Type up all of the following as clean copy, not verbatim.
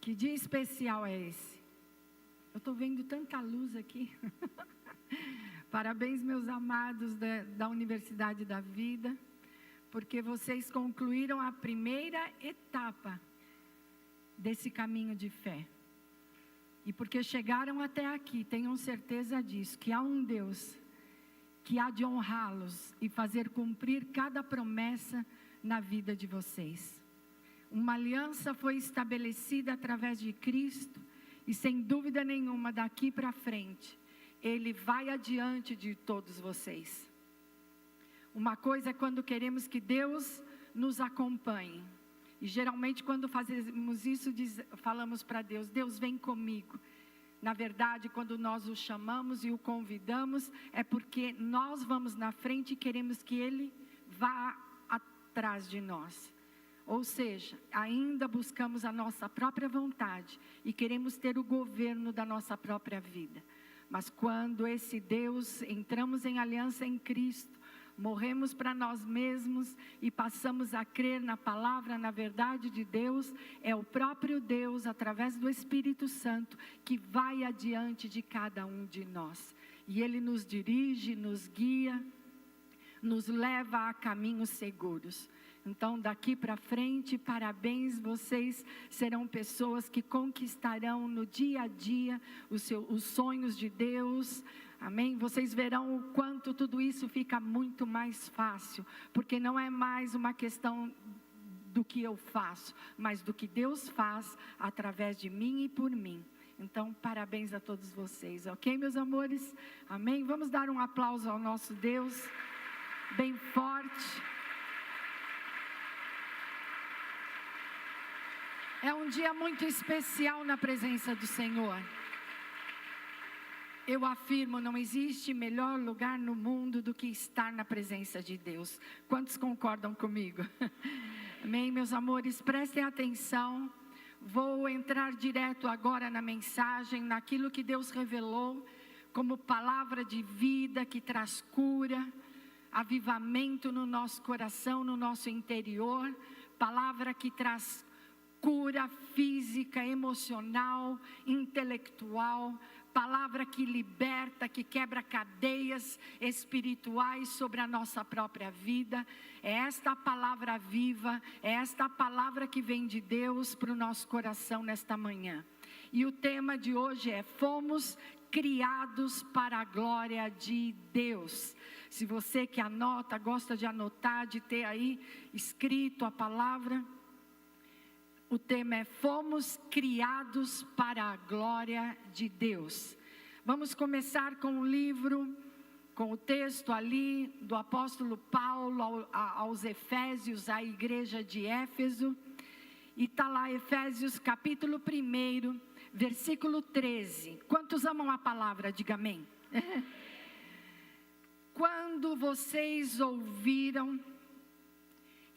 Que dia especial é esse? Eu estou vendo tanta luz aqui. Parabéns, meus amados da Universidade da Vida, porque vocês concluíram a primeira etapa desse caminho de fé. E porque chegaram até aqui, tenham certeza disso, que há um Deus que há de honrá-los e fazer cumprir cada promessa na vida de vocês. Uma aliança foi estabelecida através de Cristo e sem dúvida nenhuma daqui para frente, Ele vai adiante de todos vocês. Uma coisa é quando queremos que Deus nos acompanhe. E geralmente quando fazemos isso, falamos para Deus, Deus vem comigo. Na verdade, quando nós o chamamos e o convidamos, é porque nós vamos na frente e queremos que Ele vá atrás de nós. Ou seja, ainda buscamos a nossa própria vontade e queremos ter o governo da nossa própria vida. Mas quando esse Deus, entramos em aliança em Cristo, morremos para nós mesmos e passamos a crer na palavra, na verdade de Deus, é o próprio Deus, através do Espírito Santo, que vai adiante de cada um de nós. E Ele nos dirige, nos guia, nos leva a caminhos seguros. Então, daqui para frente, parabéns, vocês serão pessoas que conquistarão no dia a dia os sonhos de Deus, amém? Vocês verão o quanto tudo isso fica muito mais fácil, porque não é mais uma questão do que eu faço, mas do que Deus faz através de mim e por mim. Então, parabéns a todos vocês, ok, meus amores? Amém? Vamos dar um aplauso ao nosso Deus, bem forte. É um dia muito especial na presença do Senhor. Eu afirmo, não existe melhor lugar no mundo do que estar na presença de Deus. Quantos concordam comigo? Amém, meus amores, prestem atenção. Vou entrar direto agora na mensagem, naquilo que Deus revelou como palavra de vida que traz cura, avivamento no nosso coração, no nosso interior. Palavra que traz cura física, emocional, intelectual, palavra que liberta, que quebra cadeias espirituais sobre a nossa própria vida. É esta palavra viva, é esta palavra que vem de Deus para o nosso coração nesta manhã. E o tema de hoje é: fomos criados para a glória de Deus. Se você que anota, gosta de anotar, de ter aí escrito a palavra, o tema é: fomos criados para a glória de Deus. Vamos começar com o livro, com o texto ali do apóstolo Paulo aos Efésios, à igreja de Éfeso. E está lá Efésios capítulo 1, versículo 13. Quantos amam a palavra? Diga amém. Quando vocês ouviram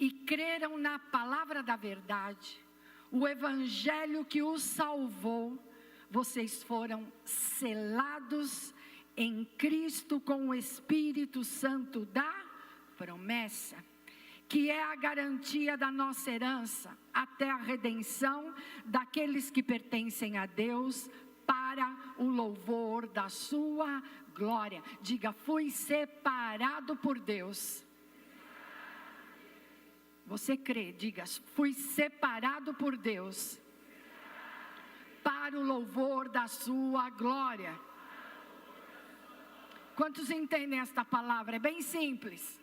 e creram na palavra da verdade, o evangelho que os salvou, vocês foram selados em Cristo com o Espírito Santo da promessa, que é a garantia da nossa herança, até a redenção daqueles que pertencem a Deus, para o louvor da sua glória. Diga: fui separado por Deus. Você crê? Diga: fui separado por Deus para o louvor da sua glória. Quantos entendem esta palavra? É bem simples.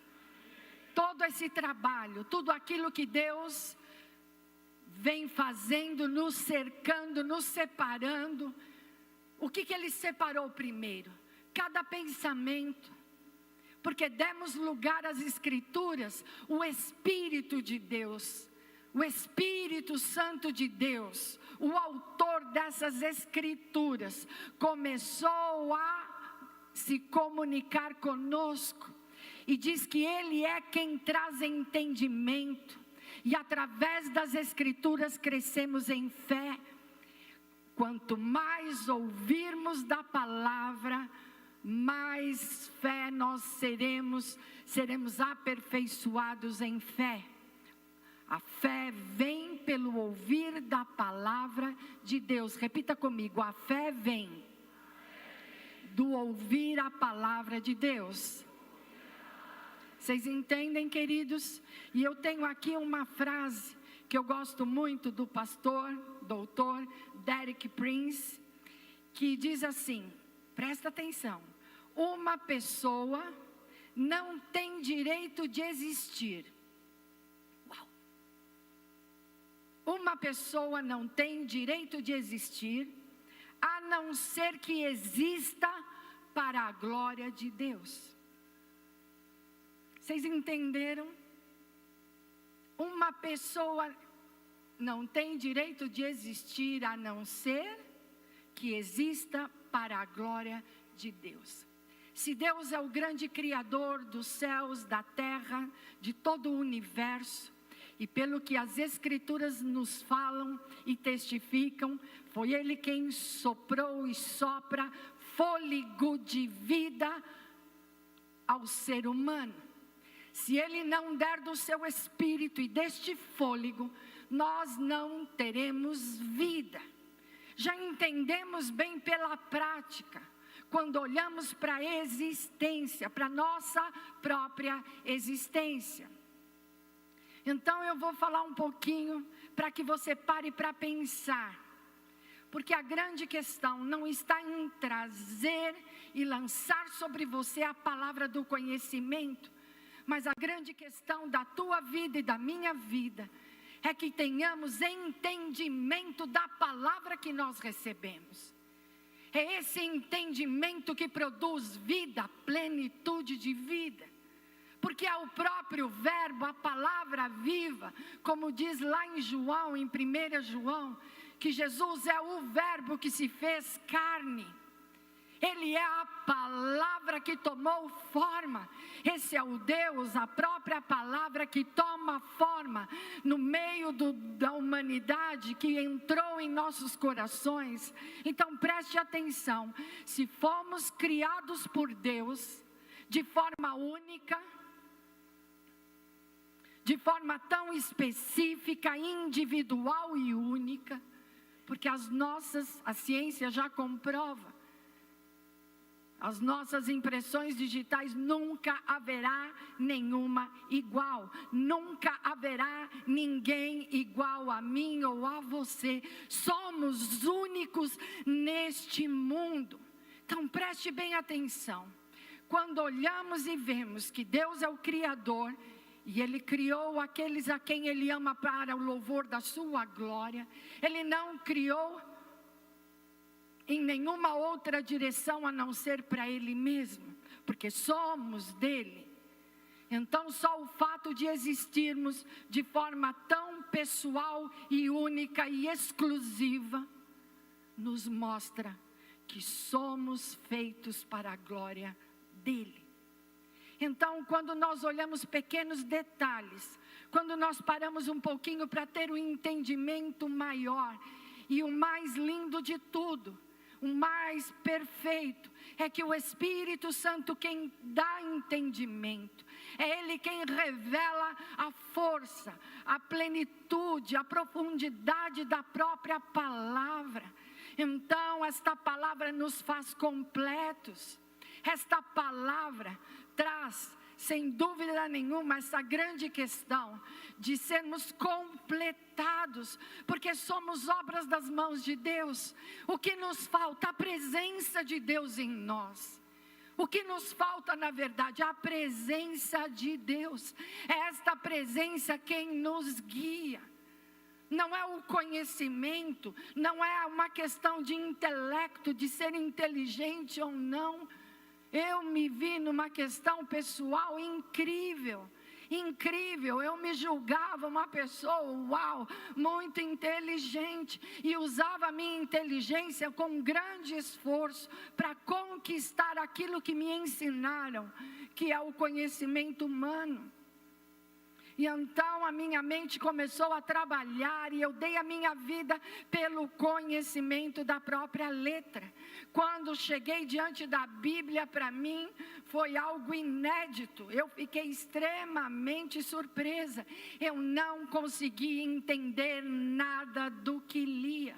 Todo esse trabalho, tudo aquilo que Deus vem fazendo, nos cercando, nos separando. O que Ele separou primeiro? Cada pensamento. Porque demos lugar às Escrituras, o Espírito de Deus, o Espírito Santo de Deus, o autor dessas Escrituras, começou a se comunicar conosco, e diz que Ele é quem traz entendimento, e através das Escrituras crescemos em fé. Quanto mais ouvirmos da palavra, mais fé nós seremos aperfeiçoados em fé. A fé vem pelo ouvir da palavra de Deus. Repita comigo, a fé vem do ouvir a palavra de Deus. Vocês entendem, queridos? E eu tenho aqui uma frase que eu gosto muito do pastor, doutor Derek Prince, que diz assim, presta atenção: uma pessoa não tem direito de existir. Uau! Uma pessoa não tem direito de existir, a não ser que exista para a glória de Deus. Vocês entenderam? Uma pessoa não tem direito de existir, a não ser que exista para a glória de Deus. Se Deus é o grande criador dos céus, da terra, de todo o universo, e pelo que as Escrituras nos falam e testificam, foi Ele quem soprou e sopra fôlego de vida ao ser humano. Se Ele não der do seu espírito e deste fôlego, nós não teremos vida. Já entendemos bem pela prática, quando olhamos para a existência, para a nossa própria existência. Então eu vou falar um pouquinho para que você pare para pensar. Porque a grande questão não está em trazer e lançar sobre você a palavra do conhecimento, mas a grande questão da tua vida e da minha vida é que tenhamos entendimento da palavra que nós recebemos. É esse entendimento que produz vida, plenitude de vida. Porque é o próprio verbo, a palavra viva, como diz lá em João, em 1 João, que Jesus é o verbo que se fez carne. Ele é a palavra que tomou forma. Esse é o Deus, a própria palavra que toma forma no meio da humanidade, que entrou em nossos corações. Então preste atenção, se fomos criados por Deus de forma única, de forma tão específica, individual e única, porque a ciência já comprova, as nossas impressões digitais nunca haverá nenhuma igual. Nunca haverá ninguém igual a mim ou a você. Somos únicos neste mundo. Então preste bem atenção. Quando olhamos e vemos que Deus é o Criador, e Ele criou aqueles a quem Ele ama para o louvor da sua glória, Ele não criou em nenhuma outra direção a não ser para Ele mesmo, porque somos dEle. Então só o fato de existirmos de forma tão pessoal e única e exclusiva, nos mostra que somos feitos para a glória dEle. Então, quando nós olhamos pequenos detalhes, quando nós paramos um pouquinho para ter um entendimento maior, e o mais lindo de tudo, o mais perfeito, é que o Espírito Santo quem dá entendimento, é Ele quem revela a força, a plenitude, a profundidade da própria palavra. Então esta palavra nos faz completos, esta palavra traz, sem dúvida nenhuma, essa grande questão de sermos completados, porque somos obras das mãos de Deus. O que nos falta? A presença de Deus em nós. O que nos falta, na verdade, a presença de Deus. É esta presença quem nos guia. Não é o conhecimento, não é uma questão de intelecto, de ser inteligente ou não. Eu me vi numa questão pessoal incrível, eu me julgava uma pessoa, muito inteligente, e usava a minha inteligência com grande esforço para conquistar aquilo que me ensinaram, que é o conhecimento humano. E então a minha mente começou a trabalhar e eu dei a minha vida pelo conhecimento da própria letra. Quando cheguei diante da Bíblia, para mim foi algo inédito. Eu fiquei extremamente surpresa. Eu não conseguia entender nada do que lia.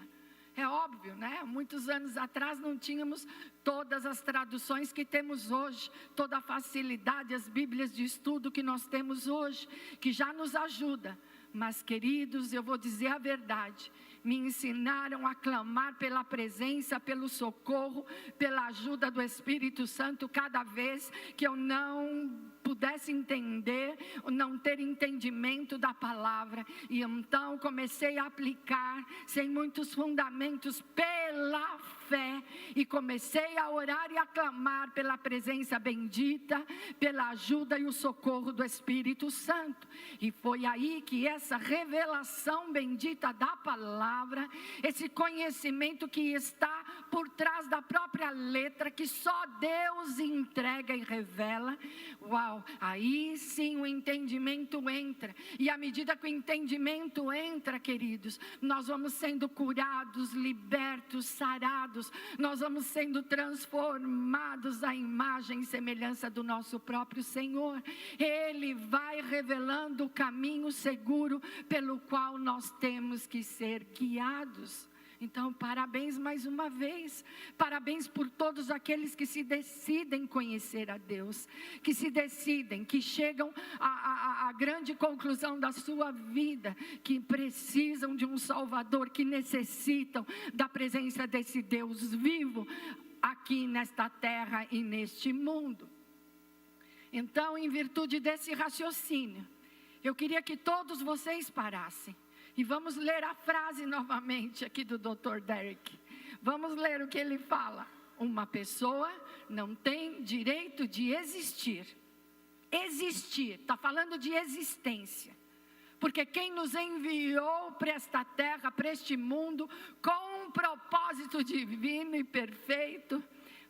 É óbvio, né? Muitos anos atrás não tínhamos todas as traduções que temos hoje, toda a facilidade, as bíblias de estudo que nós temos hoje, que já nos ajuda. Mas, queridos, eu vou dizer a verdade, me ensinaram a clamar pela presença, pelo socorro, pela ajuda do Espírito Santo, cada vez que eu não pudesse entender, não ter entendimento da palavra. E então comecei a aplicar, sem muitos fundamentos, pela fé, e comecei a orar e a clamar pela presença bendita, pela ajuda e o socorro do Espírito Santo. E foi aí que essa revelação bendita da palavra, esse conhecimento que está por trás da própria letra, que só Deus entrega e revela, uau, aí sim o entendimento entra. E à medida que o entendimento entra, queridos, nós vamos sendo curados, libertos, sarados, nós vamos sendo transformados à imagem e semelhança do nosso próprio Senhor. Ele vai revelando o caminho seguro pelo qual nós temos que ser guiados. Então, parabéns mais uma vez, parabéns por todos aqueles que se decidem conhecer a Deus, que se decidem, que chegam à grande conclusão da sua vida, que precisam de um Salvador, que necessitam da presença desse Deus vivo aqui nesta terra e neste mundo. Então, em virtude desse raciocínio, eu queria que todos vocês parassem. E vamos ler a frase novamente aqui do Dr. Derek. Vamos ler o que ele fala. Uma pessoa não tem direito de existir. Existir, está falando de existência. Porque quem nos enviou para esta terra, para este mundo, com um propósito divino e perfeito,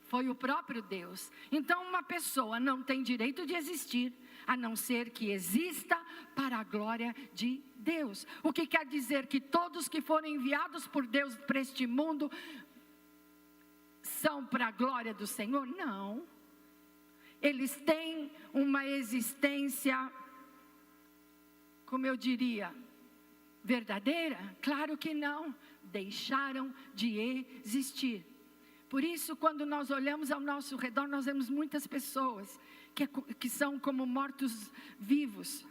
foi o próprio Deus. Então uma pessoa não tem direito de existir, a não ser que exista para a glória de Deus. O que quer dizer que todos que foram enviados por Deus para este mundo são para a glória do Senhor? Não. Eles têm uma existência, como eu diria, verdadeira? Claro que não. Deixaram de existir. Por isso, quando nós olhamos ao nosso redor, nós vemos muitas pessoas que são como mortos vivos.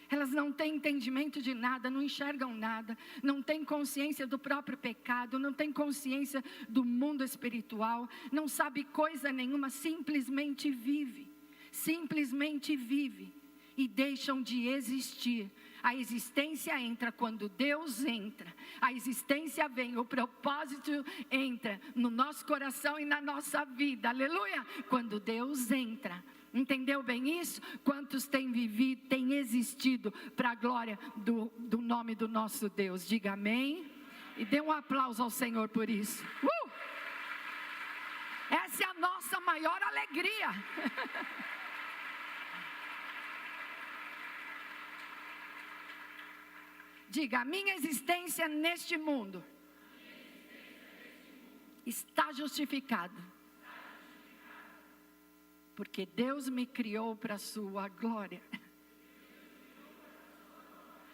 Elas não têm entendimento de nada, não enxergam nada, não têm consciência do próprio pecado, não têm consciência do mundo espiritual, não sabe coisa nenhuma, simplesmente vive e deixam de existir. A existência entra quando Deus entra, a existência vem, o propósito entra no nosso coração e na nossa vida, aleluia, quando Deus entra. Entendeu bem isso? Quantos têm vivido, têm existido para a glória do nome do nosso Deus? Diga amém. E dê um aplauso ao Senhor por isso. Essa é a nossa maior alegria. Diga, a minha existência neste mundo está justificada. Porque Deus me criou para a sua glória.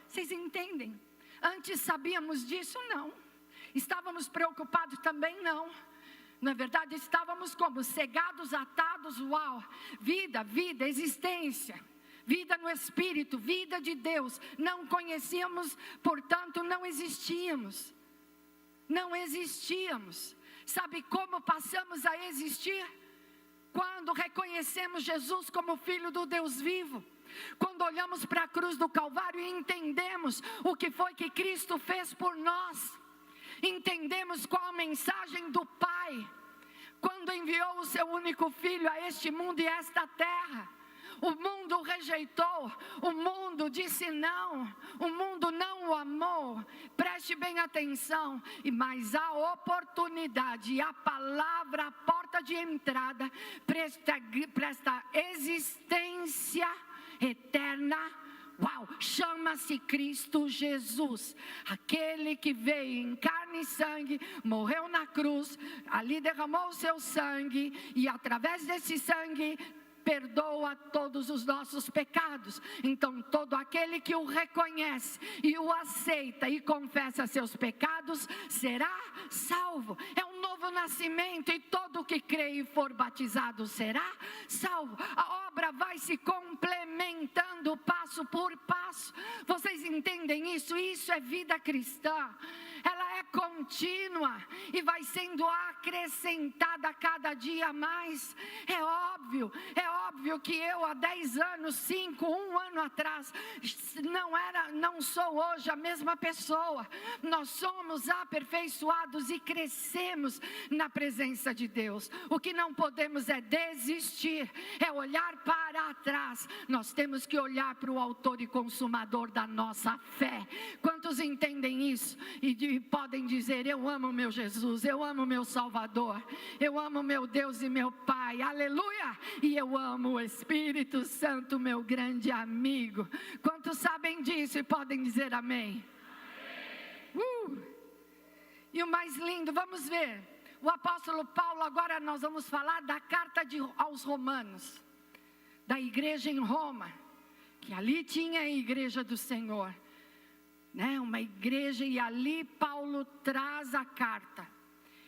Vocês entendem? Antes sabíamos disso? Não. Estávamos preocupados também? Não. Na verdade, estávamos como? Cegados, atados, uau. Vida, existência. Vida no Espírito, vida de Deus. Não conhecíamos, portanto não existíamos. Não existíamos. Sabe como passamos a existir? Quando reconhecemos Jesus como Filho do Deus vivo. Quando olhamos para a cruz do Calvário e entendemos o que foi que Cristo fez por nós. Entendemos qual a mensagem do Pai. Quando enviou o seu único Filho a este mundo e a esta terra. O mundo o rejeitou, o mundo disse não, o mundo não o amou. Preste bem atenção, mas a oportunidade, a palavra, a porta de entrada para esta existência eterna, Uau! Chama-se Cristo Jesus, aquele que veio em carne e sangue, morreu na cruz, ali derramou o seu sangue, e através desse sangue perdoa todos os nossos pecados. Então todo aquele que o reconhece e o aceita e confessa seus pecados será salvo. É um novo nascimento, e todo que crê e for batizado será salvo. A obra vai se complementando passo por passo. Vocês entendem isso? Isso é vida cristã. Ela é contínua e vai sendo acrescentada cada dia mais. É óbvio que eu há 10 anos, 5, 1 ano atrás, não sou hoje a mesma pessoa. Nós somos aperfeiçoados e crescemos na presença de Deus. O que não podemos é desistir, é olhar para trás. Nós temos que olhar para o autor e consumador da nossa fé. Quantos entendem isso? E podem dizer: eu amo meu Jesus, eu amo meu Salvador, eu amo meu Deus e meu Pai, aleluia, e eu amo o Espírito Santo, meu grande amigo. Quantos sabem disso e podem dizer amém? E o mais lindo, vamos ver, o apóstolo Paulo, agora nós vamos falar da carta aos Romanos, da igreja em Roma, que ali tinha a igreja do Senhor, né? Uma igreja, e ali Paulo traz a carta.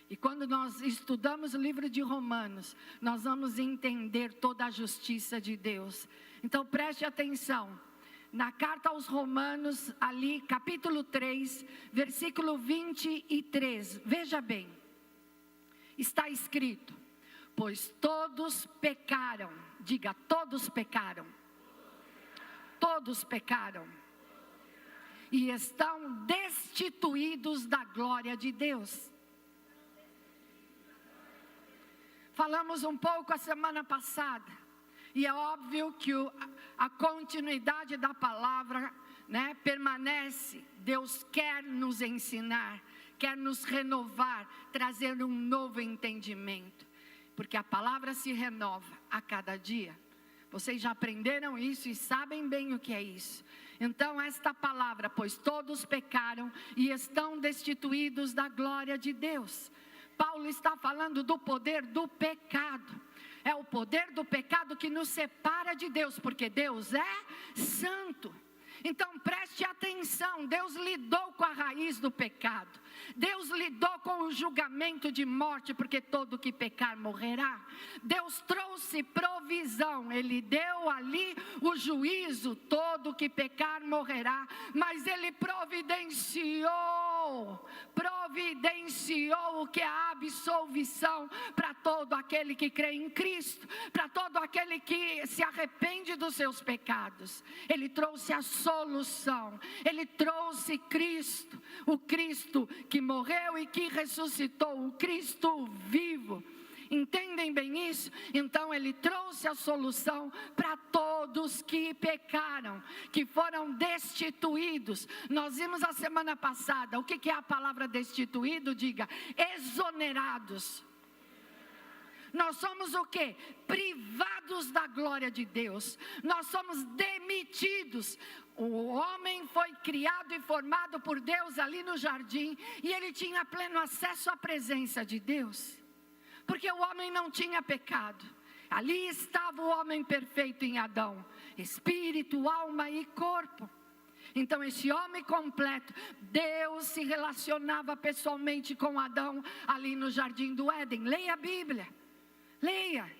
E quando nós estudamos o livro de Romanos, nós vamos entender toda a justiça de Deus. Então preste atenção, na carta aos Romanos, ali capítulo 3, versículo 23, veja bem, está escrito: pois todos pecaram, diga, todos pecaram, todos pecaram, e estão destituídos da glória de Deus. Falamos um pouco a semana passada, e é óbvio que a continuidade da palavra, né, permanece. Deus quer nos ensinar, quer nos renovar, trazer um novo entendimento, porque a palavra se renova a cada dia. Vocês já aprenderam isso e sabem bem o que é isso. Então esta palavra, pois todos pecaram e estão destituídos da glória de Deus. Paulo está falando do poder do pecado. É o poder do pecado que nos separa de Deus, porque Deus é santo. Então preste atenção, Deus lidou com a raiz do pecado. Deus lidou com o julgamento de morte, porque todo que pecar morrerá. Deus trouxe provisão, Ele deu ali o juízo, todo que pecar morrerá. Mas Ele providenciou o que é a absolvição para todo aquele que crê em Cristo, para todo aquele que se arrepende dos seus pecados. Ele trouxe a solução, Ele trouxe Cristo, o Cristo que morreu e que ressuscitou, o Cristo vivo. Entendem bem isso? Então Ele trouxe a solução para todos que pecaram, que foram destituídos. Nós vimos a semana passada, o que é a palavra destituído? Diga, exonerados. Nós somos o quê? Privados da glória de Deus. Nós somos demitidos. O homem foi criado e formado por Deus ali no jardim, e ele tinha pleno acesso à presença de Deus, porque o homem não tinha pecado. Ali estava o homem perfeito em Adão, espírito, alma e corpo. Então esse homem completo, Deus se relacionava pessoalmente com Adão ali no jardim do Éden. Leia a Bíblia, leia,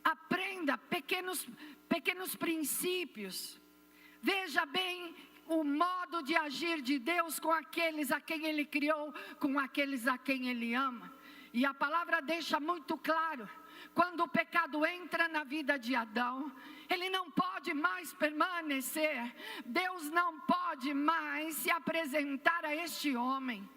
aprenda pequenos princípios. Veja bem o modo de agir de Deus com aqueles a quem Ele criou, com aqueles a quem Ele ama. E a palavra deixa muito claro, quando o pecado entra na vida de Adão, ele não pode mais permanecer. Deus não pode mais se apresentar a este homem.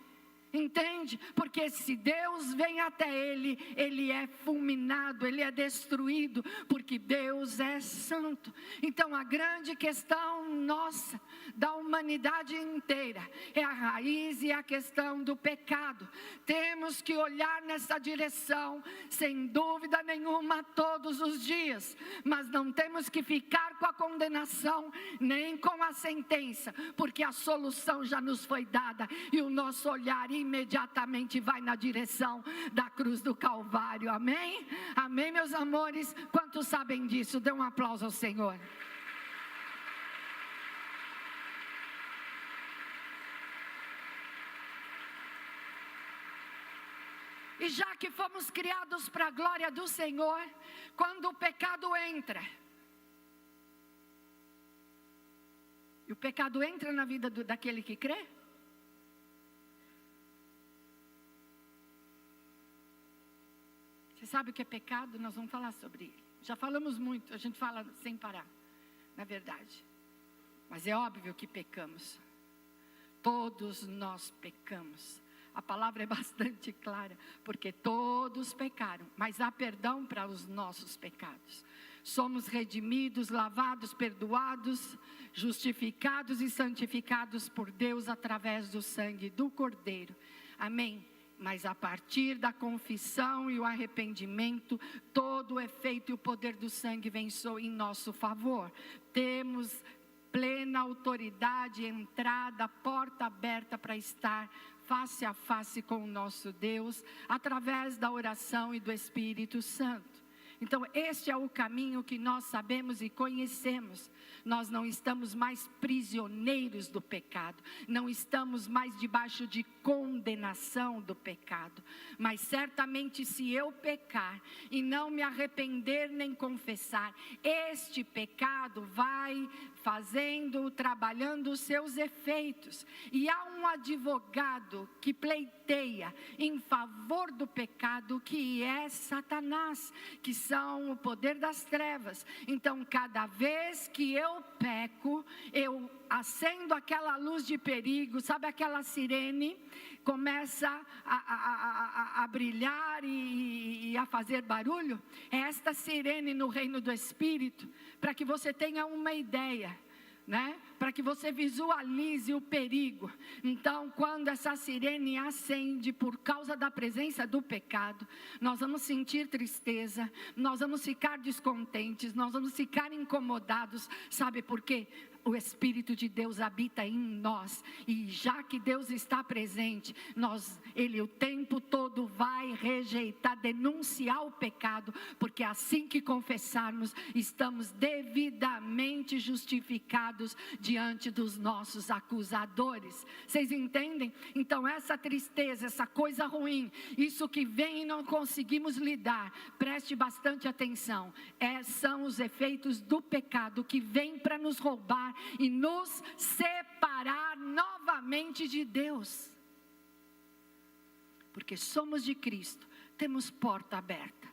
Entende? Porque se Deus vem até ele, ele é fulminado, ele é destruído, porque Deus é santo. Então a grande questão nossa, da humanidade inteira, é a raiz e a questão do pecado. Temos que olhar nessa direção, sem dúvida nenhuma, todos os dias. Mas não temos que ficar com a condenação, nem com a sentença, porque a solução já nos foi dada, e o nosso olhar imediatamente vai na direção da cruz do Calvário. Amém? Amém, meus amores? Quantos sabem disso? Dê um aplauso ao Senhor. E já que fomos criados para a glória do Senhor, quando o pecado entra, e o pecado entra na vida daquele que crê, você sabe o que é pecado? Nós vamos falar sobre ele. Já falamos muito, a gente fala sem parar, na verdade. Mas é óbvio que pecamos. Todos nós pecamos. A palavra é bastante clara, porque todos pecaram, mas há perdão para os nossos pecados. Somos redimidos, lavados, perdoados, justificados e santificados por Deus através do sangue do Cordeiro. Amém? Mas a partir da confissão e o arrependimento, todo o efeito e o poder do sangue vem em nosso favor. Temos plena autoridade, entrada, porta aberta para estar face a face com o nosso Deus, através da oração e do Espírito Santo. Então este é o caminho que nós sabemos e conhecemos. Nós não estamos mais prisioneiros do pecado, não estamos mais debaixo de condenação do pecado. Mas certamente se eu pecar e não me arrepender nem confessar, este pecado vai trabalhando os seus efeitos. E há um advogado que pleiteia em favor do pecado, que é Satanás, que são o poder das trevas. Então cada vez que eu peco, eu acendo aquela luz de perigo, sabe aquela sirene? Começa a brilhar e a fazer barulho. É esta sirene no reino do Espírito, para que você tenha uma ideia, né? Para que você visualize o perigo. Então, quando essa sirene acende por causa da presença do pecado, nós vamos sentir tristeza, nós vamos ficar descontentes, nós vamos ficar incomodados. Sabe por quê? O Espírito de Deus habita em nós, e já que Deus está presente, Ele o tempo todo vai rejeitar, denunciar o pecado, porque assim que confessarmos, estamos devidamente justificados diante dos nossos acusadores. Vocês entendem? Então essa tristeza, essa coisa ruim, isso que vem e não conseguimos lidar, preste bastante atenção, são os efeitos do pecado que vem para nos roubar e nos separar novamente de Deus. Porque somos de Cristo, temos porta aberta.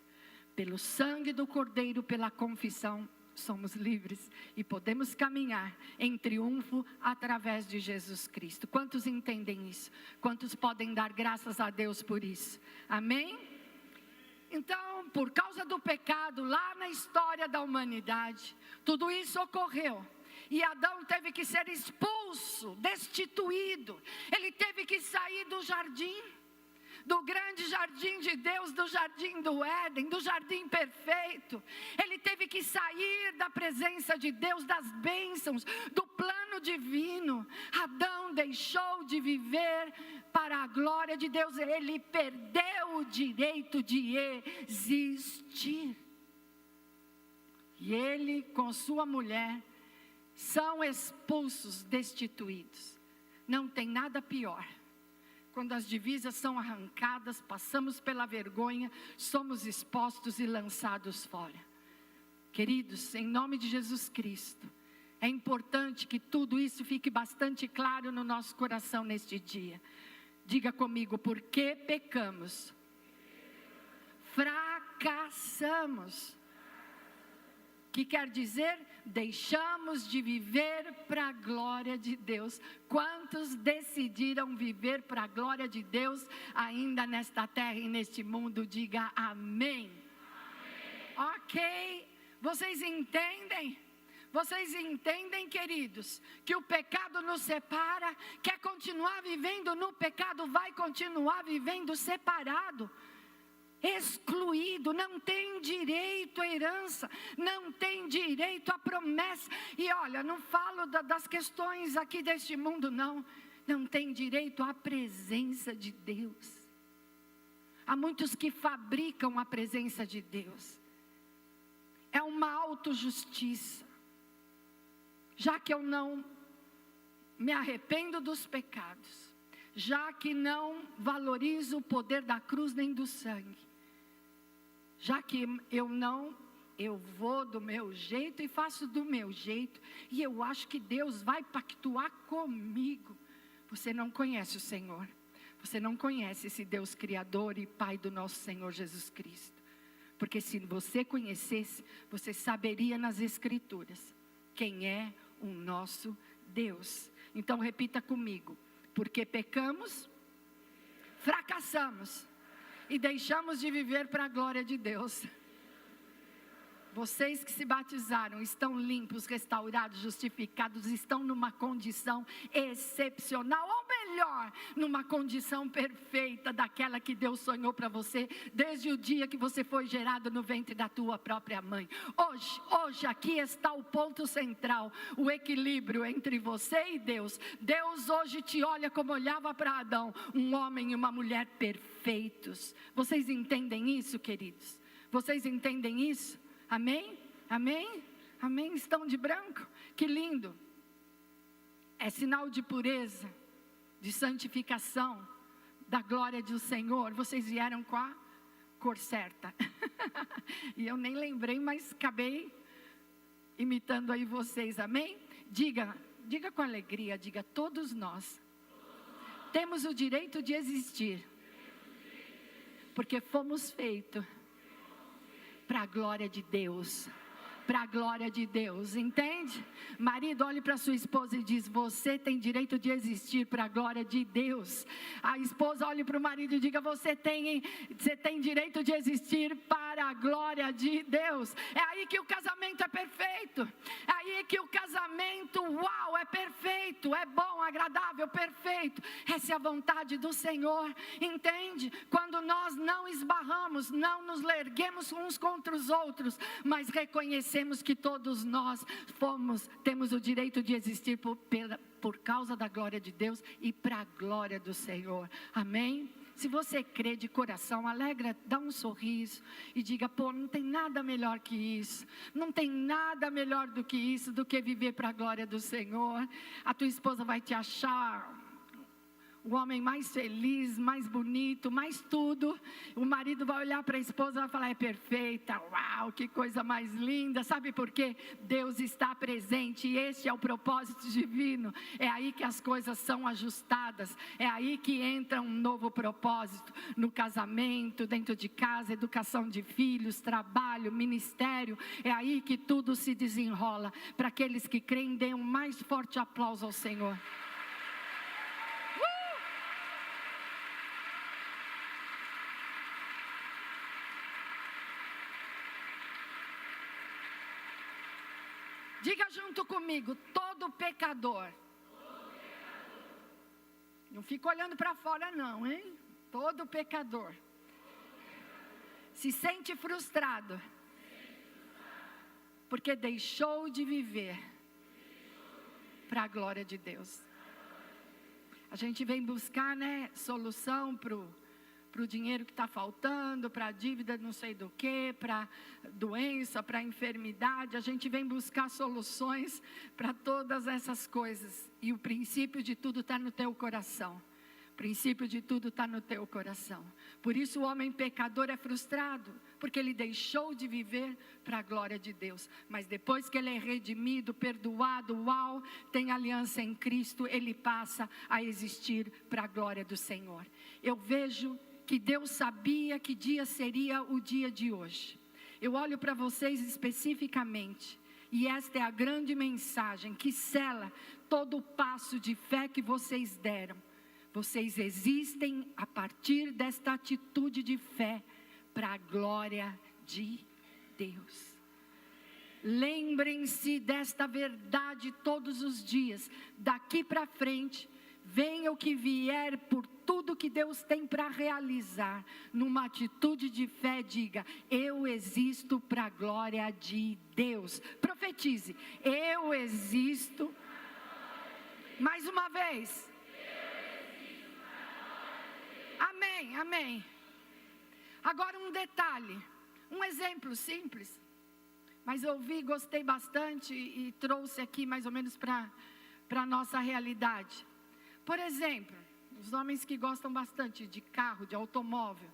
Pelo sangue do Cordeiro, pela confissão, somos livres e podemos caminhar em triunfo através de Jesus Cristo. Quantos entendem isso? Quantos podem dar graças a Deus por isso? Amém? Então, por causa do pecado, lá na história da humanidade, tudo isso ocorreu. E Adão teve que ser expulso, destituído. Ele teve que sair do jardim, do grande jardim de Deus, do jardim do Éden, do jardim perfeito. Ele teve que sair da presença de Deus, das bênçãos, do plano divino. Adão deixou de viver para a glória de Deus. Ele perdeu o direito de existir. E ele, com sua mulher, são expulsos, destituídos. Não tem nada pior. Quando as divisas são arrancadas, passamos pela vergonha, somos expostos e lançados fora. Queridos, em nome de Jesus Cristo, é importante que tudo isso fique bastante claro no nosso coração neste dia. Diga comigo, por que pecamos? Fracassamos. que quer dizer, deixamos de viver para a glória de Deus. Quantos decidiram viver para a glória de Deus ainda nesta terra e neste mundo? Diga amém. Amém. Ok, vocês entendem? Vocês entendem, queridos, que o pecado nos separa? Quer continuar vivendo no pecado, vai continuar vivendo separado, excluído, não tem direito à herança, não tem direito à promessa. E olha, não falo das questões aqui deste mundo, não tem direito à presença de Deus. Há muitos que fabricam a presença de Deus. É uma autojustiça. Já que eu não me arrependo dos pecados, já que não valorizo o poder da cruz nem do sangue, já que eu vou do meu jeito e faço do meu jeito, e eu acho que Deus vai pactuar comigo. Você não conhece o Senhor, você não conhece esse Deus Criador e Pai do nosso Senhor Jesus Cristo, porque se você conhecesse, você saberia nas Escrituras quem é o nosso Deus. Então repita comigo: porque pecamos, fracassamos e deixamos de viver para a glória de Deus. Vocês que se batizaram estão limpos, restaurados, justificados, estão numa condição excepcional, ou melhor, numa condição perfeita, daquela que Deus sonhou para você, desde o dia que você foi gerado no ventre da tua própria mãe. Hoje aqui está o ponto central, o equilíbrio entre você e Deus. Deus hoje te olha como olhava para Adão, um homem e uma mulher perfeitos. Vocês entendem isso, queridos? Vocês entendem isso? Amém? Amém? Amém? Estão de branco? Que lindo! É sinal de pureza, de santificação, da glória do Senhor. Vocês vieram com a cor certa. E eu nem lembrei, mas acabei imitando aí vocês. Amém? Diga com alegria, diga: todos nós temos o direito de existir, porque fomos feitos para a glória de Deus. Para a glória de Deus, entende? Marido, olhe para sua esposa e diz: você tem direito de existir para a glória de Deus. A esposa olhe para o marido e diga: você tem direito de existir para a glória de Deus. É aí que o casamento é perfeito. É aí que o casamento, uau, é perfeito, é bom, agradável, perfeito. Essa é a vontade do Senhor, entende? Quando nós não esbarramos, não nos erguemos uns contra os outros, mas reconhecemos que todos nós temos o direito de existir por causa da glória de Deus e para a glória do Senhor. Amém? Se você crê de coração, alegra, dá um sorriso e diga: pô, não tem nada melhor que isso. Não tem nada melhor do que isso, do que viver para a glória do Senhor. A tua esposa vai te achar o homem mais feliz, mais bonito, mais tudo. O marido vai olhar para a esposa e vai falar: é perfeita, uau, que coisa mais linda. Sabe por quê? Deus está presente e este é o propósito divino. É aí que as coisas são ajustadas, é aí que entra um novo propósito no casamento, dentro de casa, educação de filhos, trabalho, ministério. É aí que tudo se desenrola. Para aqueles que creem, dê um mais forte aplauso ao Senhor. Diga junto comigo: todo pecador. Não fica olhando para fora não, hein? Todo pecador se sente frustrado porque deixou de viver para a glória de Deus. A gente vem buscar, solução para o dinheiro que está faltando, para a dívida não sei do que, para doença, para enfermidade. A gente vem buscar soluções para todas essas coisas. E o princípio de tudo está no teu coração. O princípio de tudo está no teu coração. Por isso o homem pecador é frustrado, porque ele deixou de viver para a glória de Deus. Mas depois que ele é redimido, perdoado, uau, tem aliança em Cristo, ele passa a existir para a glória do Senhor. Eu vejo que Deus sabia que dia seria o dia de hoje. eu olho para vocês especificamente, e esta é a grande mensagem que sela todo o passo de fé que vocês deram. Vocês existem a partir desta atitude de fé para a glória de Deus. Lembrem-se desta verdade todos os dias. Daqui para frente, venha o que vier, por tudo que Deus tem para realizar, numa atitude de fé, diga: eu existo para a glória de Deus. Profetize: eu existo. Mais uma vez. Amém, amém. Agora um detalhe, um exemplo simples, mas eu vi, gostei bastante e trouxe aqui mais ou menos para a nossa realidade. Por exemplo, os homens que gostam bastante de carro, de automóvel.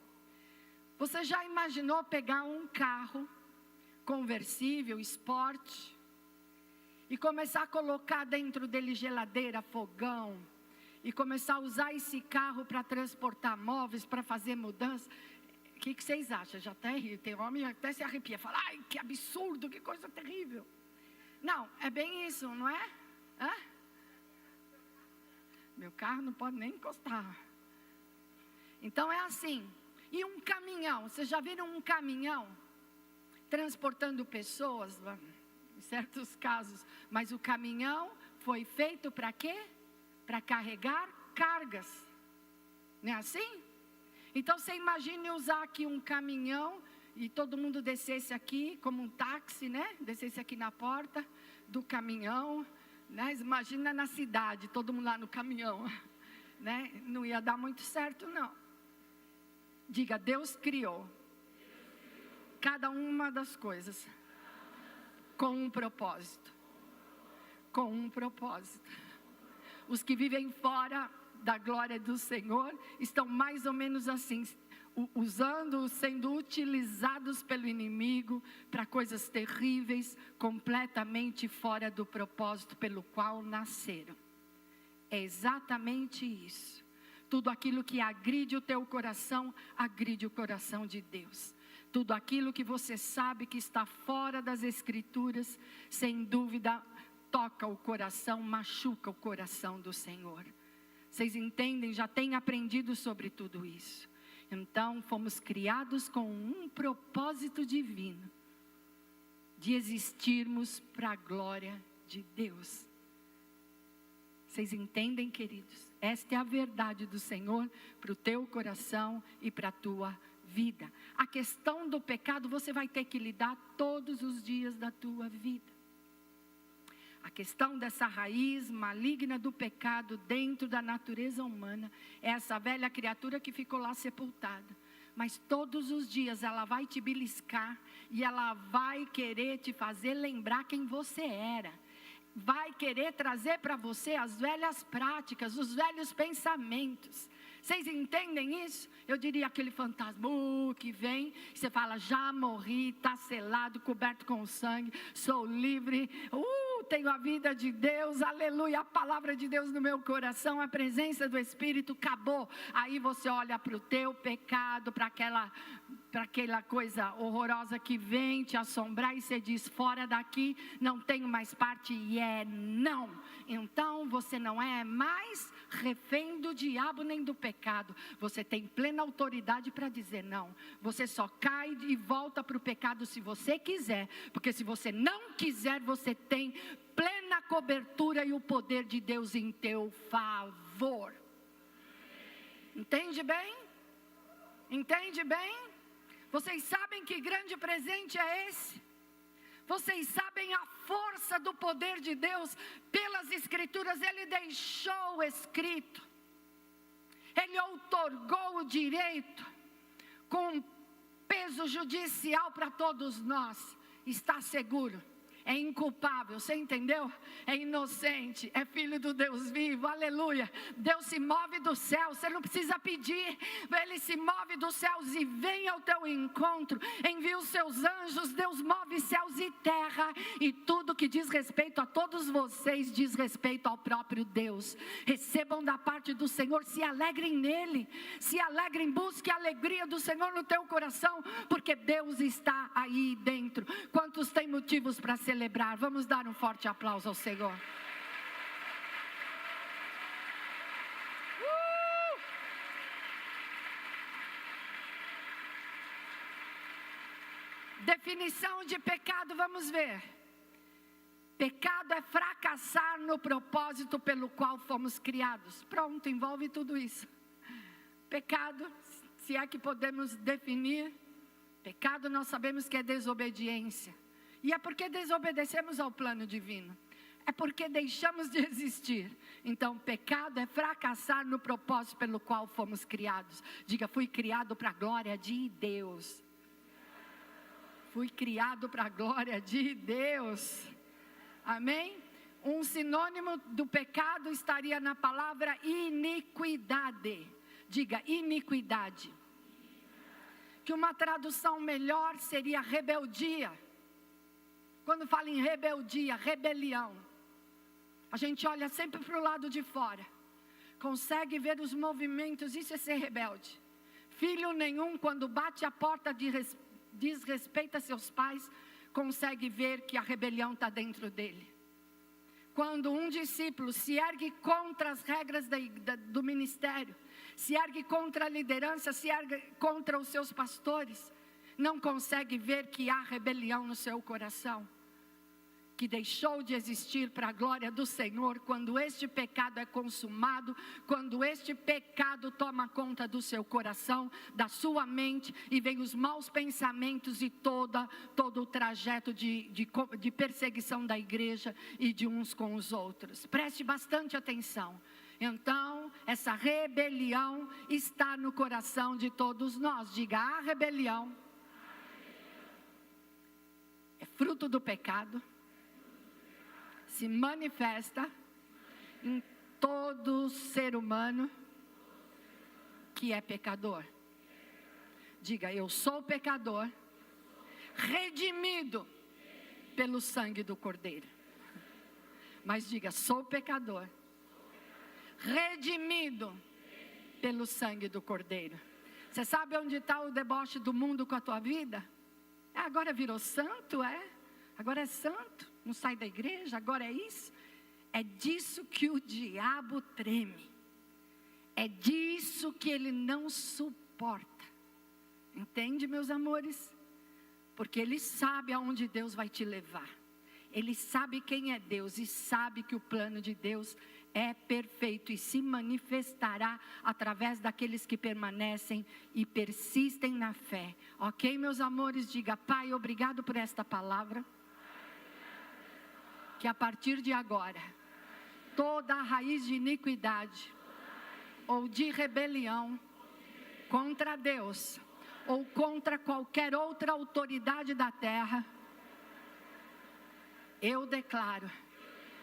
Você já imaginou pegar um carro conversível, esporte, e começar a colocar dentro dele geladeira, fogão, e começar a usar esse carro para transportar móveis, para fazer mudança? O que vocês acham? Já até ri, tem homem que até se arrepia, fala: ai, que absurdo, que coisa terrível. Não, é bem isso, não é? Hã? Meu carro não pode nem encostar. Então é assim. E um caminhão, vocês já viram um caminhão transportando pessoas, em certos casos, mas o caminhão foi feito para quê? Para carregar cargas, não é assim? Então você imagine usar aqui um caminhão e todo mundo descesse aqui como um táxi, né? Descesse aqui na porta do caminhão, né? Imagina na cidade, todo mundo lá no caminhão, né? Não ia dar muito certo, não. Diga: Deus criou cada uma das coisas com um propósito. Com um propósito. Os que vivem fora da glória do Senhor estão mais ou menos assim, sendo utilizados pelo inimigo para coisas terríveis, completamente fora do propósito pelo qual nasceram. É exatamente isso. Tudo aquilo que agride o teu coração, agride o coração de Deus. Tudo aquilo que você sabe que está fora das Escrituras, sem dúvida, toca o coração, machuca o coração do Senhor. Vocês entendem? Já têm aprendido sobre tudo isso. Então, fomos criados com um propósito divino, de existirmos para a glória de Deus. Vocês entendem, queridos? Esta é a verdade do Senhor para o teu coração e para a tua vida. A questão do pecado você vai ter que lidar todos os dias da tua vida. A questão dessa raiz maligna do pecado dentro da natureza humana é essa velha criatura que ficou lá sepultada. Mas todos os dias ela vai te beliscar e ela vai querer te fazer lembrar quem você era. Vai querer trazer para você as velhas práticas, os velhos pensamentos. Vocês entendem isso? Eu diria aquele fantasma que vem, você fala: já morri, está selado, coberto com sangue, sou livre, tenho a vida de Deus, aleluia, a palavra de Deus no meu coração, a presença do Espírito, acabou. Aí você olha para o teu pecado, para aquela coisa horrorosa que vem te assombrar e você diz: fora daqui, não tenho mais parte, e não. Então você não é mais refém do diabo nem do pecado, você tem plena autoridade para dizer não. Você só cai e volta para o pecado se você quiser, porque se você não quiser, você tem plena cobertura e o poder de Deus em teu favor. Entende bem? Entende bem? Vocês sabem que grande presente é esse? Vocês sabem a força do poder de Deus pelas Escrituras. Ele deixou escrito, Ele outorgou o direito com peso judicial para todos nós. Está seguro, é inculpável, você entendeu? É inocente, é filho do Deus vivo, aleluia. Deus se move do céu, você não precisa pedir, Ele se move dos céus e vem ao teu encontro, envia os seus anjos, Deus move céus e terra, e tudo que diz respeito a todos vocês, diz respeito ao próprio Deus. Recebam da parte do Senhor, se alegrem nele, se alegrem, busque a alegria do Senhor no teu coração, porque Deus está aí dentro. Quantos têm motivos para celebrar? Vamos dar um forte aplauso ao Senhor. Definição de pecado, vamos ver. Pecado é fracassar no propósito pelo qual fomos criados. Pronto, envolve tudo isso. Pecado, se é que podemos definir, pecado nós sabemos que é desobediência. E é porque desobedecemos ao plano divino. É porque deixamos de existir. Então, pecado é fracassar no propósito pelo qual fomos criados. Diga, fui criado para a glória de Deus. Fui criado para a glória de Deus. Amém? Um sinônimo do pecado estaria na palavra iniquidade. Diga, iniquidade. Que uma tradução melhor seria rebeldia. Quando fala em rebeldia, rebelião, a gente olha sempre para o lado de fora. Consegue ver os movimentos, isso é ser rebelde. Filho nenhum, quando bate a porta diz respeito a seus pais, consegue ver que a rebelião está dentro dele. Quando um discípulo se ergue contra as regras do ministério, se ergue contra a liderança, se ergue contra os seus pastores, não consegue ver que há rebelião no seu coração, que deixou de existir para a glória do Senhor, quando este pecado é consumado, quando este pecado toma conta do seu coração, da sua mente, e vem os maus pensamentos e todo o trajeto de perseguição da igreja e de uns com os outros. Preste bastante atenção. Então, essa rebelião está no coração de todos nós. Diga, a rebelião é fruto do pecado, se manifesta em todo ser humano que é pecador. Diga, eu sou pecador, redimido pelo sangue do Cordeiro. Mas diga, sou pecador, redimido pelo sangue do Cordeiro. Você sabe onde está o deboche do mundo com a tua vida? Agora virou santo, agora é santo, não sai da igreja, agora é isso. É disso que o diabo treme, é disso que ele não suporta. Entende, meus amores? Porque ele sabe aonde Deus vai te levar. Ele sabe quem é Deus e sabe que o plano de Deus é perfeito e se manifestará através daqueles que permanecem e persistem na fé. Ok, meus amores? Diga, Pai, obrigado por esta palavra. Que a partir de agora, toda a raiz de iniquidade ou de rebelião contra Deus ou contra qualquer outra autoridade da terra, eu declaro,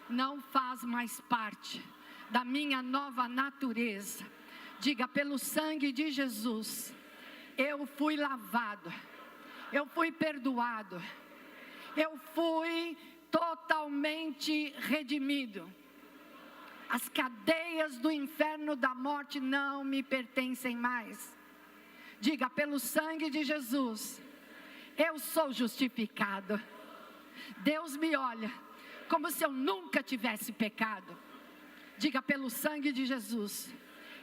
não faz mais parte da minha nova natureza. Diga, pelo sangue de Jesus, eu fui lavado, eu fui perdoado, eu fui totalmente redimido. As cadeias do inferno da morte não me pertencem mais. Diga, pelo sangue de Jesus, eu sou justificado. Deus me olha como se eu nunca tivesse pecado. Diga, pelo sangue de Jesus,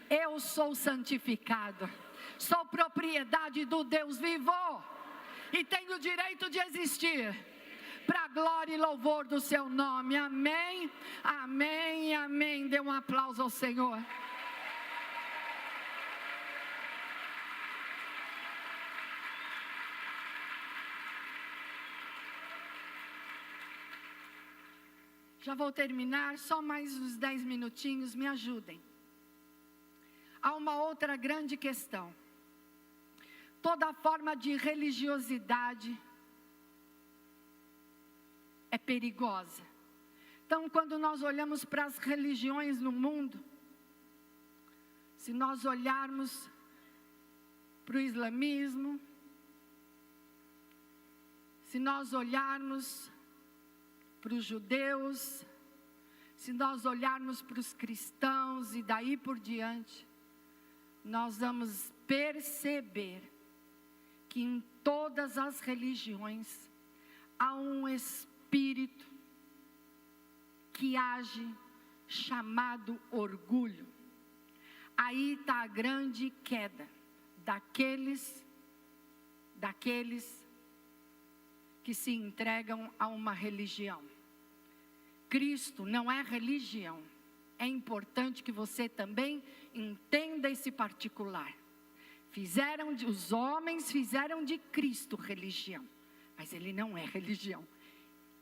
eu sou santificado. Sou propriedade do Deus vivo e tenho o direito de existir para a glória e louvor do seu nome. Amém, amém, amém. Dê um aplauso ao Senhor. Já vou terminar, só mais uns 10 minutinhos, me ajudem. Há uma outra grande questão. Toda forma de religiosidade é perigosa. Então, quando nós olhamos para as religiões no mundo, se nós olharmos para o islamismo, se nós olharmos para os judeus, se nós olharmos para os cristãos e daí por diante, nós vamos perceber que em todas as religiões há um espírito que age chamado orgulho. Aí está a grande queda daqueles que se entregam a uma religião. Cristo não é religião. É importante que você também entenda esse particular. Os homens fizeram de Cristo religião, mas Ele não é religião.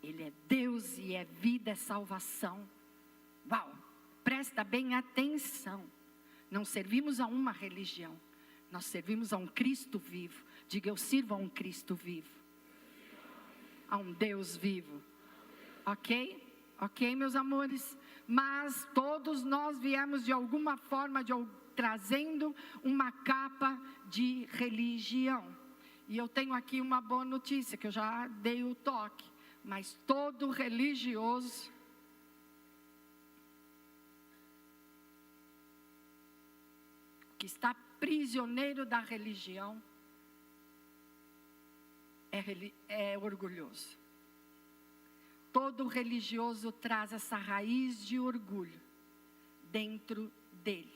Ele é Deus e é vida, é salvação. Uau, presta bem atenção. Não servimos a uma religião, nós servimos a um Cristo vivo. Diga, eu sirvo a um Cristo vivo, a um Deus vivo. Ok? Ok, meus amores? Mas todos nós viemos de alguma forma, trazendo uma capa de religião. E eu tenho aqui uma boa notícia, que eu já dei o toque. Mas todo religioso que está prisioneiro da religião é orgulhoso. Todo religioso traz essa raiz de orgulho dentro dele.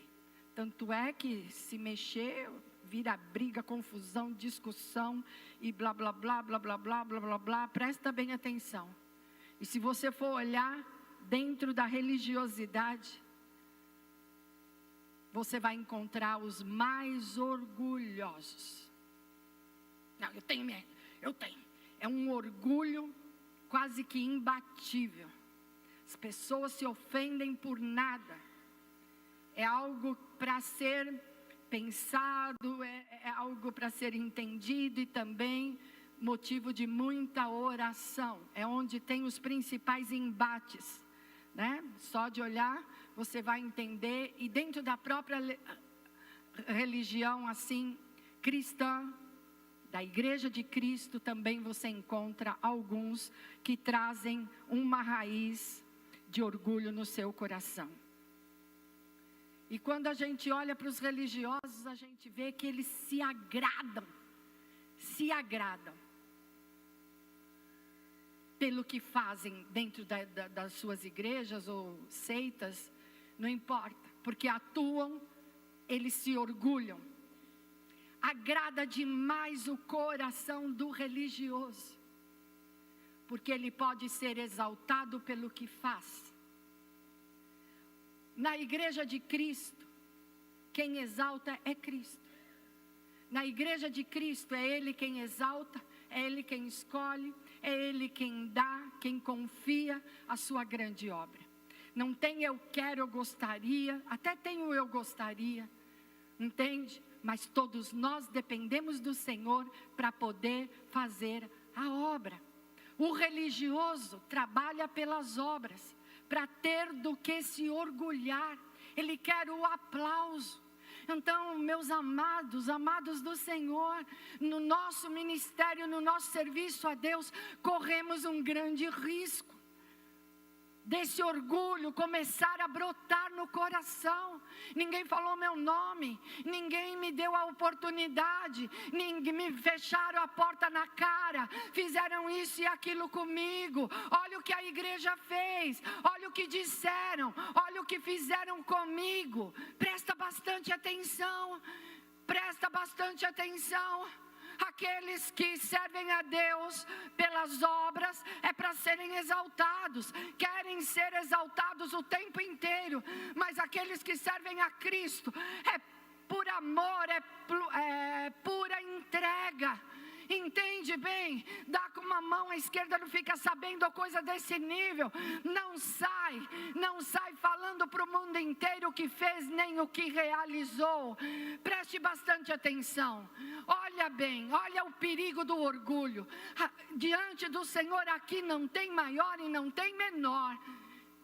Tanto é que se mexer, vira briga, confusão, discussão e blá, blá, blá, blá, blá, blá, blá, blá, blá. Presta bem atenção. E se você for olhar dentro da religiosidade, você vai encontrar os mais orgulhosos. Não, eu tenho. É um orgulho quase que imbatível. As pessoas se ofendem por nada. É algo para ser pensado, é algo para ser entendido e também motivo de muita oração. É onde tem os principais embates, né? Só de olhar você vai entender. E dentro da própria religião assim cristã, da Igreja de Cristo, também você encontra alguns que trazem uma raiz de orgulho no seu coração. E quando a gente olha para os religiosos, a gente vê que eles se agradam pelo que fazem dentro das suas igrejas ou seitas, não importa, porque atuam, eles se orgulham. Agrada demais o coração do religioso, porque ele pode ser exaltado pelo que faz. Na Igreja de Cristo, quem exalta é Cristo. Na Igreja de Cristo é Ele quem exalta, é Ele quem escolhe, é Ele quem dá, quem confia a sua grande obra. Não tem eu quero, eu gostaria, até tem o eu gostaria, entende? Mas todos nós dependemos do Senhor para poder fazer a obra. O religioso trabalha pelas obras, para ter do que se orgulhar. Ele quer o aplauso. Então, meus amados do Senhor, no nosso ministério, no nosso serviço a Deus, corremos um grande risco desse orgulho começar a brotar no coração. Ninguém falou meu nome, ninguém me deu a oportunidade, ninguém me fecharam a porta na cara, fizeram isso e aquilo comigo. Olha o que a igreja fez, olha o que disseram, olha o que fizeram comigo. Presta bastante atenção, presta bastante atenção. Aqueles que servem a Deus pelas obras é para serem exaltados, querem ser exaltados o tempo inteiro, mas aqueles que servem a Cristo é por amor, é pura entrega. Entende bem? Dá com uma mão à esquerda, não fica sabendo coisa desse nível. Não sai falando para o mundo inteiro o que fez nem o que realizou. Preste bastante atenção. Olha bem, olha o perigo do orgulho. diante do Senhor aqui não tem maior e não tem menor.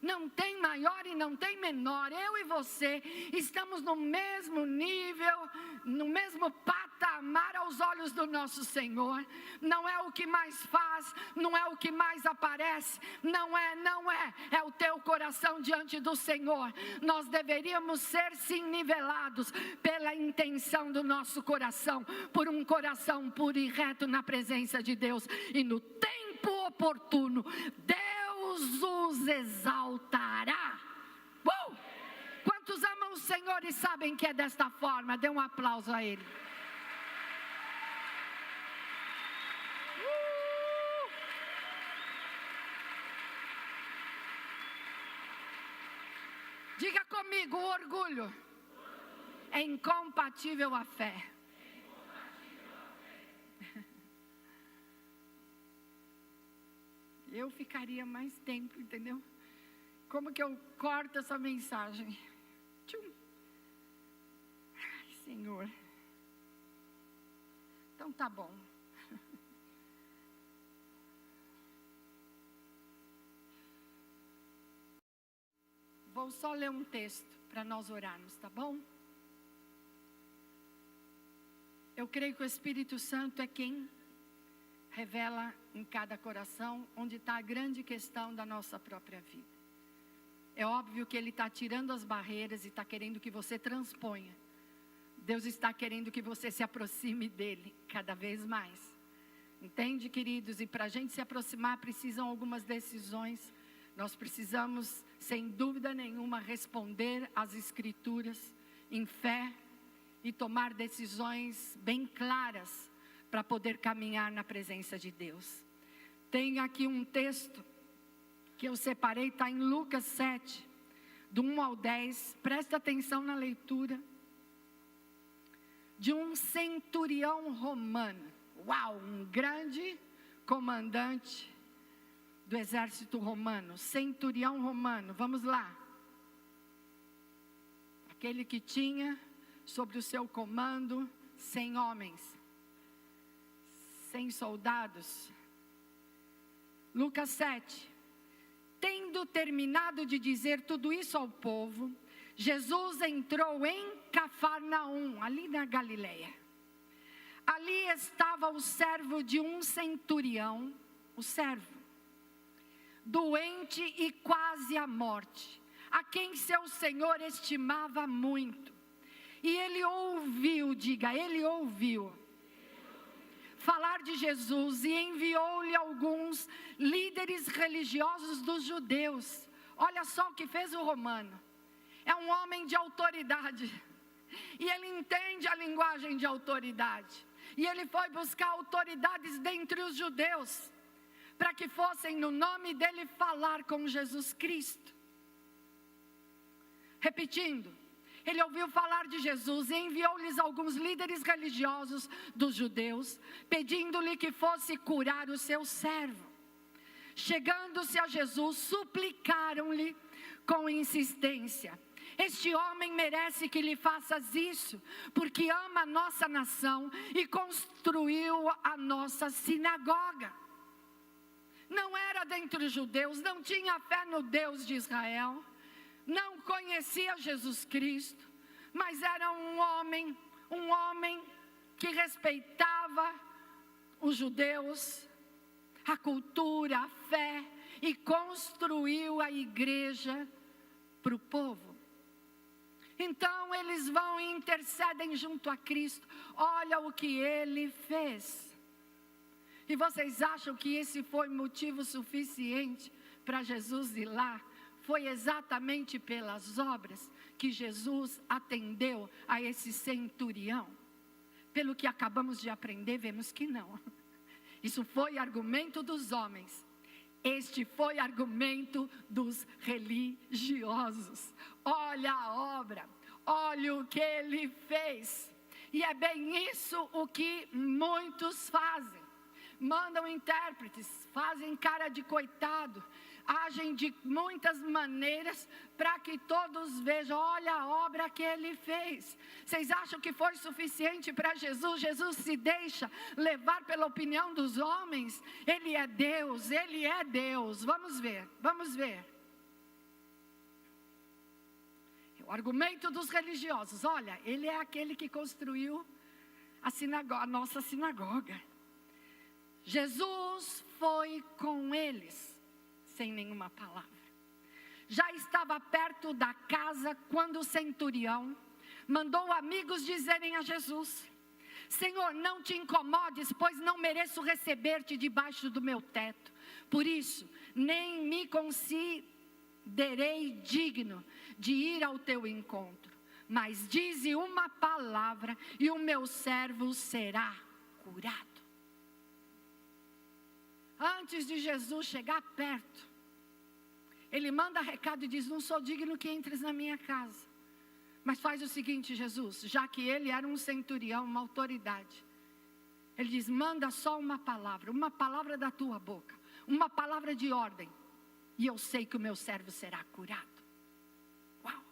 Não tem maior e não tem menor. Eu e você estamos no mesmo nível, no mesmo patamar aos olhos do nosso Senhor. Não é o que mais faz, não é o que mais aparece, não é. É o teu coração diante do Senhor. Nós deveríamos ser sim nivelados pela intenção do nosso coração, por um coração puro e reto na presença de Deus. E no tempo oportuno, Deus os exaltará. Quantos amam o Senhor e sabem que é desta forma? Dê um aplauso a Ele. Diga comigo, o orgulho é incompatível à fé. Eu ficaria mais tempo, entendeu? Como que eu corto essa mensagem? Tchum. Ai, Senhor. Então tá bom. Vou só ler um texto para nós orarmos, tá bom? Eu creio que o Espírito Santo é quem revela em cada coração onde está a grande questão da nossa própria vida. É óbvio que Ele está tirando as barreiras e está querendo que você transponha. Deus está querendo que você se aproxime dEle cada vez mais. Entende, queridos? E para a gente se aproximar precisam algumas decisões. Nós precisamos, sem dúvida nenhuma, responder às Escrituras em fé e tomar decisões bem claras para poder caminhar na presença de Deus. Tem aqui um texto que eu separei, está em Lucas 7, do 1 ao 10. Presta atenção na leitura. De um centurião romano. Uau, um grande comandante do exército romano. Centurião romano, vamos lá. Aquele que tinha sobre o seu comando 100 homens. 100 soldados. Lucas 7. Tendo terminado de dizer tudo isso ao povo, Jesus entrou em Cafarnaum, ali na Galileia. Ali estava o servo de um centurião, o servo, doente e quase à morte, a quem seu senhor estimava muito. E ele ouviu, diga, ele ouviu falar de Jesus e enviou-lhe alguns líderes religiosos dos judeus. Olha só o que fez o romano. É um homem de autoridade. E ele entende a linguagem de autoridade. E ele foi buscar autoridades dentre os judeus, para que fossem no nome dele falar com Jesus Cristo. Repetindo. Ele ouviu falar de Jesus e enviou-lhes alguns líderes religiosos dos judeus, pedindo-lhe que fosse curar o seu servo. Chegando-se a Jesus, suplicaram-lhe com insistência: este homem merece que lhe faças isso, porque ama a nossa nação e construiu a nossa sinagoga. Não era dentre os judeus, não tinha fé no Deus de Israel, não conhecia Jesus Cristo, mas era um homem que respeitava os judeus, a cultura, a fé, e construiu a igreja para o povo. Então eles vão e intercedem junto a Cristo. Olha o que ele fez. E vocês acham que esse foi motivo suficiente para Jesus ir lá? Foi exatamente pelas obras que Jesus atendeu a esse centurião. Pelo que acabamos de aprender, vemos que não. Isso foi argumento dos homens. Este foi argumento dos religiosos. Olha a obra, olha o que ele fez. E é bem isso o que muitos fazem. mandam intérpretes, fazem cara de coitado, agem de muitas maneiras para que todos vejam, olha a obra que ele fez. Vocês acham que foi suficiente para Jesus? Jesus se deixa levar pela opinião dos homens? Ele é Deus, ele é Deus. Vamos ver. O argumento dos religiosos, olha, ele é aquele que construiu a nossa sinagoga. Jesus foi com eles, sem nenhuma palavra. Já estava perto da casa quando o centurião mandou amigos dizerem a Jesus: Senhor, não te incomodes, pois não mereço receber-te debaixo do meu teto. Por isso, nem me considerei digno de ir ao teu encontro. Mas dize uma palavra e o meu servo será curado. Antes de Jesus chegar perto, ele manda recado e diz: não sou digno que entres na minha casa. Mas faz o seguinte, Jesus, já que ele era um centurião, uma autoridade, ele diz: manda só uma palavra da tua boca, uma palavra de ordem, e eu sei que o meu servo será curado. Uau!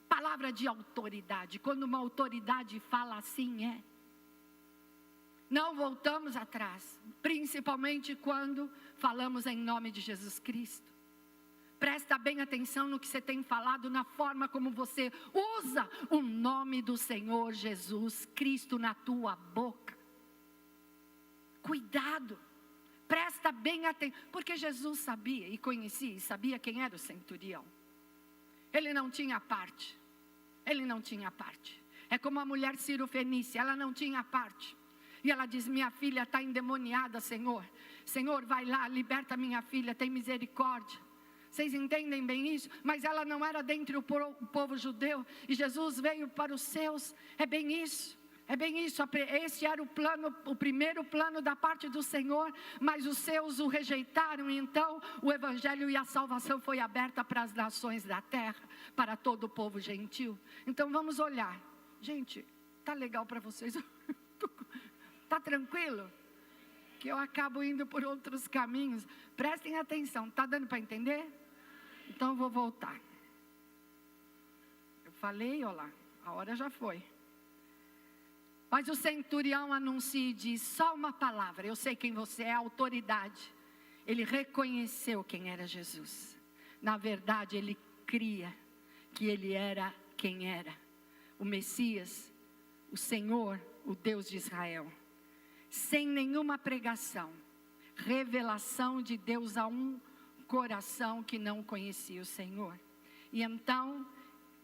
Palavra de autoridade. Quando uma autoridade fala assim, é. Não voltamos atrás, principalmente quando falamos em nome de Jesus Cristo. Presta bem atenção no que você tem falado, na forma como você usa o nome do Senhor Jesus Cristo na tua boca. Cuidado, presta bem atenção, porque Jesus sabia e conhecia e sabia quem era o centurião. Ele não tinha parte, É como a mulher Cirofenícia, ela não tinha parte. E ela diz: minha filha está endemoniada, Senhor. Senhor, vai lá, liberta minha filha, tem misericórdia. Vocês entendem bem isso? Mas ela não era dentre o povo judeu. E Jesus veio para os seus. É bem isso. Esse era o primeiro plano da parte do Senhor. Mas os seus o rejeitaram. Então o evangelho e a salvação foi aberta para as nações da terra, para todo o povo gentil. Então vamos olhar. Gente, tá legal para vocês? Tá tranquilo? Que eu acabo indo por outros caminhos. Prestem atenção, tá dando para entender? Então eu vou voltar. Eu falei, olha lá, a hora já foi. Mas o centurião anuncia e diz: só uma palavra, eu sei quem você é, autoridade. Ele reconheceu quem era Jesus. Na verdade, ele cria que ele era quem era. O Messias, o Senhor, o Deus de Israel. Sem nenhuma pregação, revelação de Deus a um coração que não conhecia o Senhor. E então,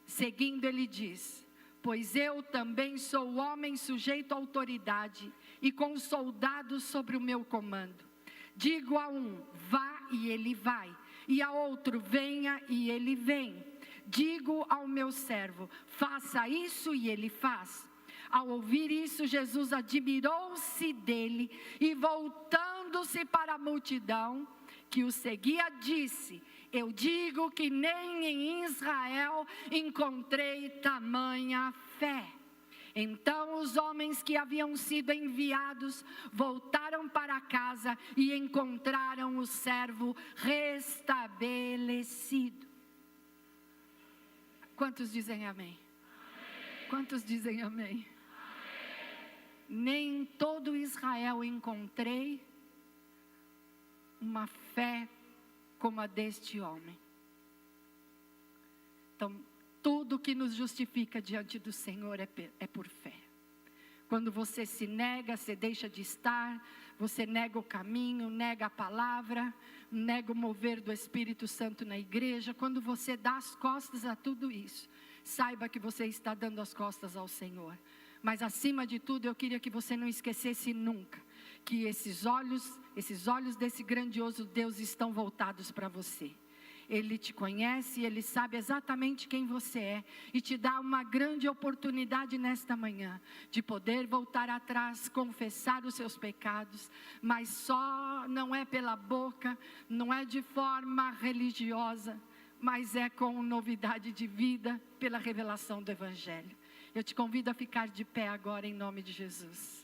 seguindo, ele diz: pois eu também sou homem sujeito à autoridade e com soldados sobre o meu comando. Digo a um: vá, e ele vai, e a outro: venha, e ele vem. Digo ao meu servo: faça isso, e ele faz. Ao ouvir isso, Jesus admirou-se dele e, voltando-se para a multidão que o seguia, disse: eu digo que nem em Israel encontrei tamanha fé. Então os homens que haviam sido enviados voltaram para casa e encontraram o servo restabelecido. Quantos dizem amém? Quantos dizem amém? Nem em todo Israel encontrei uma fé como a deste homem. Então, tudo que nos justifica diante do Senhor é por fé. Quando você se nega, você deixa de estar, você nega o caminho, nega a palavra, nega o mover do Espírito Santo na igreja. Quando você dá as costas a tudo isso, saiba que você está dando as costas ao Senhor. Mas acima de tudo, eu queria que você não esquecesse nunca que esses olhos desse grandioso Deus estão voltados para você. Ele te conhece, Ele sabe exatamente quem você é e te dá uma grande oportunidade nesta manhã de poder voltar atrás, confessar os seus pecados, mas só não é pela boca, não é de forma religiosa, mas é com novidade de vida pela revelação do Evangelho. Eu te convido a ficar de pé agora em nome de Jesus.